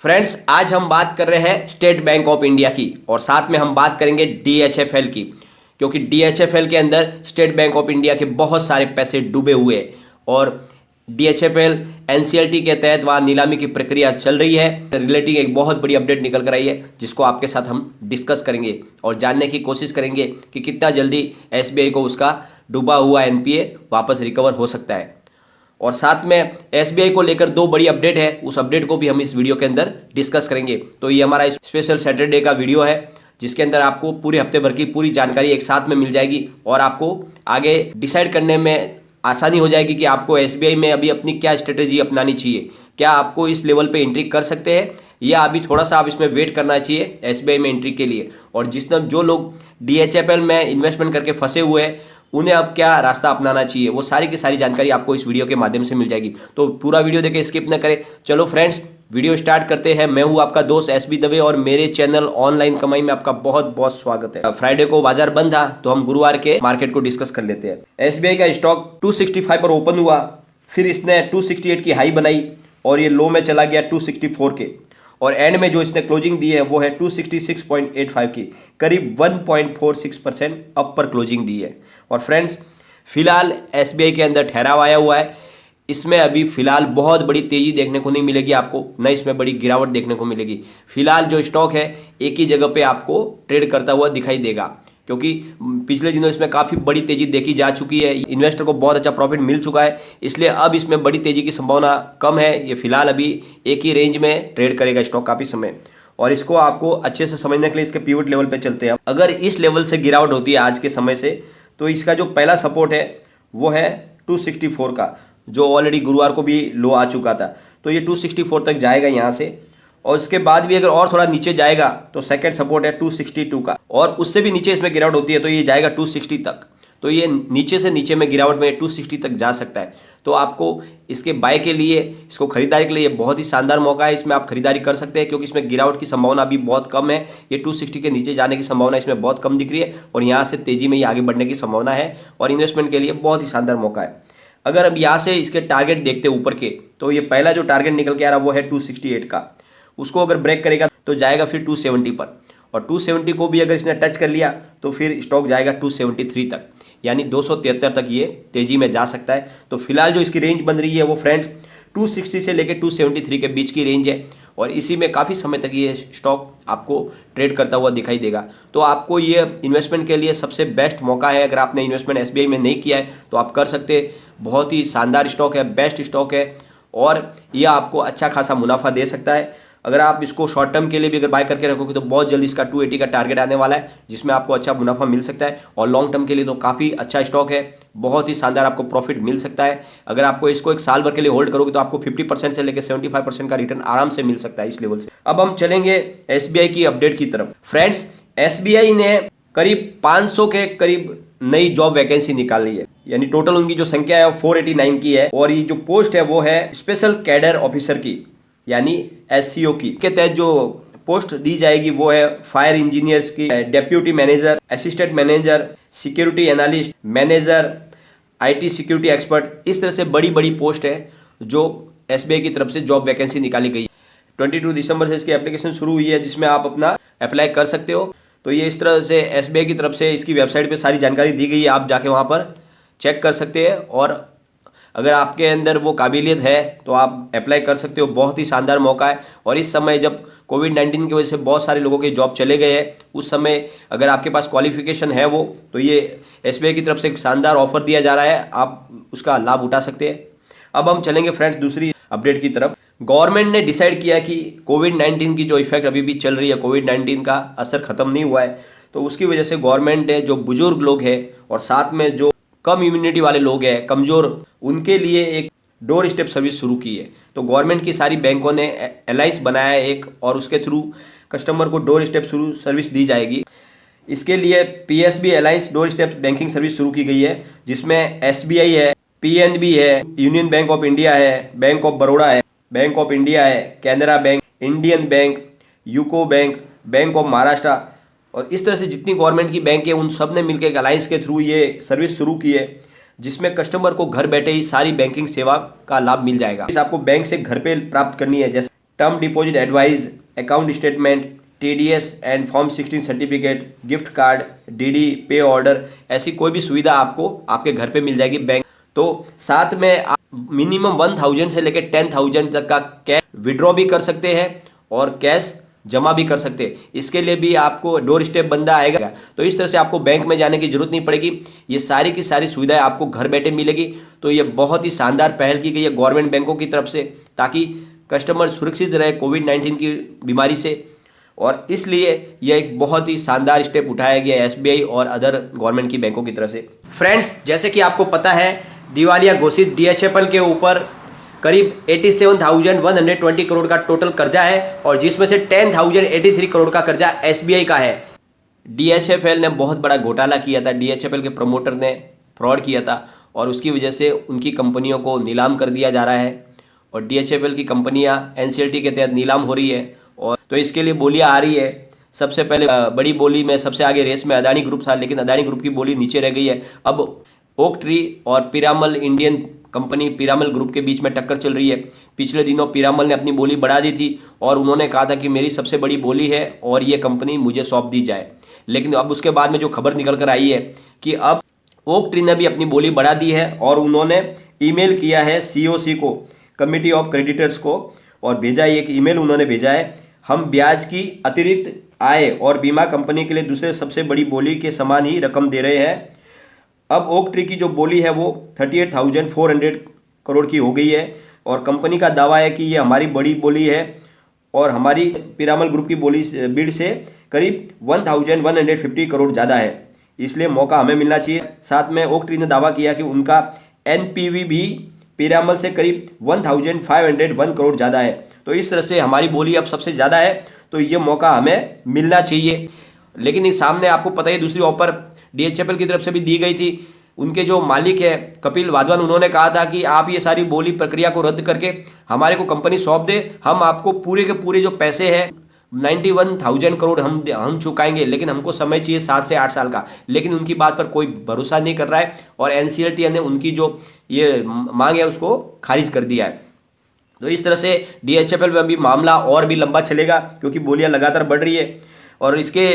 Friends, आज हम बात कर रहे हैं स्टेट बैंक ऑफ इंडिया की और साथ में हम बात करेंगे डीएचएफएल की, क्योंकि डीएचएफएल के अंदर स्टेट बैंक ऑफ इंडिया के बहुत सारे पैसे डूबे हुए हैं और डीएचएफएल एनसीएलटी के तहत वहाँ नीलामी की प्रक्रिया चल रही है। रिलेटिंग एक बहुत बड़ी अपडेट निकल कर आई है जिसको आपके साथ हम डिस्कस करेंगे और जानने की कोशिश करेंगे कि कितना जल्दी एसबीआई को उसका डूबा हुआ एनपीए वापस रिकवर हो सकता है। और साथ में एसबीआई को लेकर दो बड़ी अपडेट है, उस अपडेट को भी हम इस वीडियो के अंदर डिस्कस करेंगे। तो ये हमारा स्पेशल सैटरडे का वीडियो है जिसके अंदर आपको पूरे हफ्ते भर की पूरी जानकारी एक साथ में मिल जाएगी और आपको आगे डिसाइड करने में आसानी हो जाएगी कि आपको एसबीआई में अभी अपनी क्या स्ट्रेटेजी अपनानी चाहिए। क्या आपको इस लेवल पे एंट्री कर सकते हैं या अभी थोड़ा सा आप इसमें वेट करना चाहिए एसबीआई में एंट्री के लिए। और जो लोग डीएचएफएल में इन्वेस्टमेंट करके फंसे हुए हैं उन्हें अब क्या रास्ता अपनाना चाहिए, वो सारी की सारी जानकारी आपको इस वीडियो के माध्यम से मिल जाएगी। तो पूरा वीडियो देखें, स्किप न करें। चलो फ्रेंड्स, वीडियो स्टार्ट करते हैं। मैं हूं आपका दोस्त एसबी दवे और मेरे चैनल ऑनलाइन कमाई में आपका बहुत बहुत स्वागत है। फ्राइडे को बाजार बंद था तो हम गुरुवार के मार्केट को डिस्कस कर लेते हैं। एसबीआई का स्टॉक 265 पर ओपन हुआ, फिर इसने 268 की हाई बनाई और ये लो में चला गया 264 के और एंड में जो इसने क्लोजिंग दी है वो है 266.85 की, करीब 1.46% अप पर क्लोजिंग दी है। और फ्रेंड्स, फिलहाल एसबीआई के अंदर ठहराव आया हुआ है, इसमें अभी फिलहाल बहुत बड़ी तेजी देखने को नहीं मिलेगी आपको, न इसमें बड़ी गिरावट देखने को मिलेगी। फिलहाल जो स्टॉक है एक ही जगह पे आपको ट्रेड करता हुआ दिखाई देगा, क्योंकि पिछले दिनों इसमें काफ़ी बड़ी तेजी देखी जा चुकी है, इन्वेस्टर को बहुत अच्छा प्रॉफिट मिल चुका है, इसलिए अब इसमें बड़ी तेजी की संभावना कम है। ये फिलहाल अभी एक ही रेंज में ट्रेड करेगा स्टॉक काफ़ी समय। और इसको आपको अच्छे से समझने के लिए इसके पिवट लेवल पे चलते हैं। अगर इस लेवल से गिरावट होती है आज के समय से तो इसका जो पहला सपोर्ट है वो है 264 का, जो ऑलरेडी गुरुवार को भी लो आ चुका था। तो ये 264 तक जाएगा यहाँ से और इसके बाद भी अगर और थोड़ा नीचे जाएगा तो सेकंड सपोर्ट है 262 का और उससे भी नीचे इसमें गिरावट होती है तो ये जाएगा 260 तक। तो ये नीचे से नीचे में गिरावट में 260 तक जा सकता है। तो आपको इसके बाय के लिए, इसको खरीदारी के लिए बहुत ही शानदार मौका है, इसमें आप खरीदारी कर सकते हैं क्योंकि इसमें गिरावट की संभावना अभी बहुत कम है। ये 260 के नीचे जाने की संभावना इसमें बहुत कम दिख रही है और यहाँ से तेजी में ये आगे बढ़ने की संभावना है और इन्वेस्टमेंट के लिए बहुत ही शानदार मौका है। अगर अब यहाँ से इसके टारगेट देखते ऊपर के तो ये पहला जो टारगेट निकल के आ रहा है वो है 268 का, उसको अगर ब्रेक करेगा तो जाएगा फिर 270 पर और 270 को भी अगर इसने टच कर लिया तो फिर स्टॉक जाएगा 273 तक, यानी 273 तक ये तेजी में जा सकता है। तो फिलहाल जो इसकी रेंज बन रही है वो फ्रेंड्स 260 से लेकर 273 के बीच की रेंज है और इसी में काफ़ी समय तक ये स्टॉक आपको ट्रेड करता हुआ दिखाई देगा। तो आपको ये इन्वेस्टमेंट के लिए सबसे बेस्ट मौका है। अगर आपने इन्वेस्टमेंट एसबीआई में नहीं किया है तो आप कर सकते हैं। बहुत ही शानदार स्टॉक है, बेस्ट स्टॉक है और यह आपको अच्छा खासा मुनाफा दे सकता है। अगर आप इसको शॉर्ट टर्म के लिए भी अगर बाय करके रखोगे तो बहुत जल्दी इसका 280 का टारगेट आने वाला है जिसमें आपको अच्छा मुनाफा मिल सकता है और लॉन्ग टर्म के लिए तो काफ़ी अच्छा स्टॉक है, बहुत ही शानदार आपको प्रॉफिट मिल सकता है। अगर आपको इसको एक साल भर के लिए होल्ड करोगे तो आपको 50% से लेकर 75% का रिटर्न आराम से मिल सकता है इस लेवल से। अब हम चलेंगे एसबीआई की अपडेट की तरफ। फ्रेंड्स, एसबीआई ने करीब 500 के करीब नई जॉब वैकेंसी निकाली है, यानी टोटल उनकी जो संख्या है वो 489 की है और ये जो पोस्ट है वो है स्पेशल कैडर ऑफिसर की, यानी एससीओ की। के तहत जो पोस्ट दी जाएगी वो है फायर इंजीनियर्स की, deputy manager, assistant manager, security analyst, manager, IT security expert. इस तरह से बड़ी बड़ी पोस्ट है जो एसबीआई की तरफ से जॉब वैकेंसी निकाली गई है। 22 दिसंबर से इसकी एप्लीकेशन शुरू हुई है जिसमें आप अपना अप्लाई कर सकते हो। तो ये इस तरह से एसबीआई की तरफ से इसकी वेबसाइट पे सारी जानकारी दी गई है, आप जाके वहाँ पर चेक कर सकते हैं और अगर आपके अंदर वो काबिलियत है तो आप अप्लाई कर सकते हो। बहुत ही शानदार मौका है और इस समय जब कोविड-19 की वजह से बहुत सारे लोगों के जॉब चले गए हैं, उस समय अगर आपके पास क्वालिफिकेशन है वो तो ये एसबीआई की तरफ से एक शानदार ऑफर दिया जा रहा है, आप उसका लाभ उठा सकते हैं। अब हम चलेंगे फ्रेंड्स दूसरी अपडेट की तरफ। गवर्नमेंट ने डिसाइड किया कि कोविड-19 की जो इफेक्ट अभी भी चल रही है, कोविड-19 का असर खत्म नहीं हुआ है, तो उसकी वजह से गवर्नमेंट ने जो बुजुर्ग लोग हैं और साथ में जो कम इम्यूनिटी वाले लोग हैं, कमज़ोर, उनके लिए एक डोर स्टेप सर्विस शुरू की है। तो गवर्नमेंट की सारी बैंकों ने एलायंस बनाया है एक और उसके थ्रू कस्टमर को डोर स्टेप सर्विस दी जाएगी। इसके लिए PSB alliance door step banking service शुरू की गई है जिसमें एसबीआई है, पीएनबी है, यूनियन बैंक ऑफ इंडिया है, बैंक ऑफ बड़ौदा है, बैंक ऑफ इंडिया है, Canara bank, Indian bank, UCO bank, bank of Maharashtra और इस तरह से जितनी गवर्नमेंट की बैंक है उन सब ने मिलकर एक अलायंस के थ्रू ये सर्विस शुरू की है जिसमें कस्टमर को घर बैठे ही सारी बैंकिंग सेवा का लाभ मिल जाएगा। आपको बैंक से घर पे प्राप्त करनी है, जैसे term deposit advice, account statement, TDS and form 16 certificate, gift card, DD पे ऑर्डर, ऐसी कोई भी सुविधा आपको आपके घर पे मिल जाएगी बैंक। तो साथ में आप मिनिमम 1000 से लेकर 10,000 तक का कैश विड्रॉ भी कर सकते हैं और कैश जमा भी कर सकते हैं। इसके लिए भी आपको डोर स्टेप बंदा आएगा, तो इस तरह से आपको बैंक में जाने की जरूरत नहीं पड़ेगी। ये सारी की सारी सुविधाएं आपको घर बैठे मिलेगी। तो ये बहुत ही शानदार पहल की गई है गवर्नमेंट बैंकों की तरफ से, ताकि कस्टमर सुरक्षित रहे कोविड-19 की बीमारी से। और इसलिए यह एक बहुत ही शानदार स्टेप उठाया गया है SBI और अदर गवर्नमेंट की बैंकों की तरफ से। फ्रेंड्स, जैसे कि आपको पता है, दिवालिया घोषित DHFL के ऊपर करीब 87,120 करोड़ का टोटल कर्जा है और जिसमें से 10,083 करोड़ का कर्जा SBI का है। DHFL ने बहुत बड़ा घोटाला किया था, DHFL के प्रमोटर ने फ्रॉड किया था और उसकी वजह से उनकी कंपनियों को नीलाम कर दिया जा रहा है और DHFL की कंपनियां NCLT के तहत नीलाम हो रही है। और तो इसके लिए बोलियां आ रही है। सबसे पहले बड़ी बोली में सबसे आगे रेस में अदानी ग्रुप था, लेकिन अदानी ग्रुप की बोली नीचे रह गई है। अब ओक ट्री और Piramal Indian company Piramal group के बीच में टक्कर चल रही है। पिछले दिनों पीरामल ने अपनी बोली बढ़ा दी थी और उन्होंने कहा था कि मेरी सबसे बड़ी बोली है और ये कंपनी मुझे सौंप दी जाए। लेकिन अब उसके बाद में जो खबर निकल कर आई है कि अब ओक ट्री ने भी अपनी बोली बढ़ा दी है और उन्होंने ईमेल किया है COC को, कमिटी ऑफ क्रेडिटर्स को, और भेजा एक ईमेल उन्होंने भेजा है, हम ब्याज की अतिरिक्त आय और बीमा कंपनी के लिए दूसरे सबसे बड़ी बोली के समान ही रकम दे रहे हैं। अब ओक ट्री की जो बोली है वो 38,400 करोड़ की हो गई है और कंपनी का दावा है कि ये हमारी बड़ी बोली है और हमारी पीरामल ग्रुप की बोली बिड से करीब 1,150 करोड़ ज़्यादा है, इसलिए मौका हमें मिलना चाहिए। साथ में ओक ट्री ने दावा किया कि उनका NPV भी पीरामल से करीब 1,501 करोड़ ज़्यादा है। तो इस तरह से हमारी बोली अब सबसे ज़्यादा है, तो ये मौका हमें मिलना चाहिए। लेकिन इस सामने आपको पता है दूसरी ऑफर DHFL की तरफ से भी दी गई थी। उनके जो मालिक है कपिल वाधवान, उन्होंने कहा था कि आप ये सारी बोली प्रक्रिया को रद्द करके हमारे को कंपनी सौंप दे, हम आपको पूरे के पूरे जो पैसे हैं 91,000 करोड़ हम चुकाएंगे, लेकिन हमको समय चाहिए 7 से 8 साल का। लेकिन उनकी बात पर कोई भरोसा नहीं कर रहा है और NCLT ने उनकी जो ये मांग है उसको खारिज कर दिया है। तो इस तरह से DHFL में भी मामला और भी लंबा चलेगा क्योंकि बोलियां लगातार बढ़ रही है। और इसके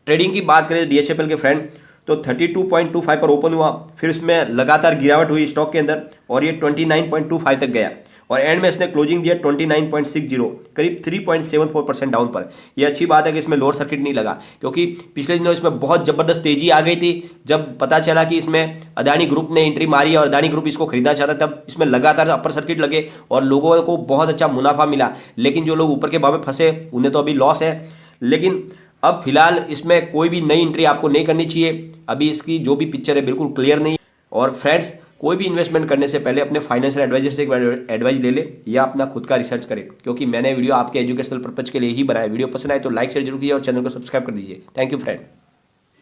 ट्रेडिंग की बात करें DHFL के फ्रेंड, तो 32.25 पर ओपन हुआ, फिर उसमें लगातार गिरावट हुई स्टॉक के अंदर और ये 29.25 तक गया और एंड में इसने क्लोजिंग दिया 29.60, करीब 3.74% डाउन पर। यह अच्छी बात है कि इसमें लोअर सर्किट नहीं लगा, क्योंकि पिछले दिनों इसमें बहुत ज़बरदस्त तेजी आ गई थी। जब पता चला कि इसमें अदानी ग्रुप ने एंट्री मारी और अदानी ग्रुप इसको खरीदना चाहता, तब इसमें लगातार अपर सर्किट लगे और लोगों को बहुत अच्छा मुनाफा मिला। लेकिन जो लोग ऊपर के भाव में फंसे उन्हें तो अभी लॉस है। लेकिन अब फिलहाल इसमें कोई भी नई एंट्री आपको नहीं करनी चाहिए। अभी इसकी जो भी पिक्चर है बिल्कुल क्लियर नहीं है। और फ्रेंड्स, कोई भी इन्वेस्टमेंट करने से पहले अपने फाइनेंशियल एडवाइजर से एक बार एडवाइस ले ले या अपना खुद का रिसर्च करें, क्योंकि मैंने वीडियो आपके एजुकेशनल पर्पज के लिए ही बनाया। वीडियो पसंद आए तो लाइक शेयर जरूर कीजिए और चैनल को सब्सक्राइब कर दीजिए। Thank you friend.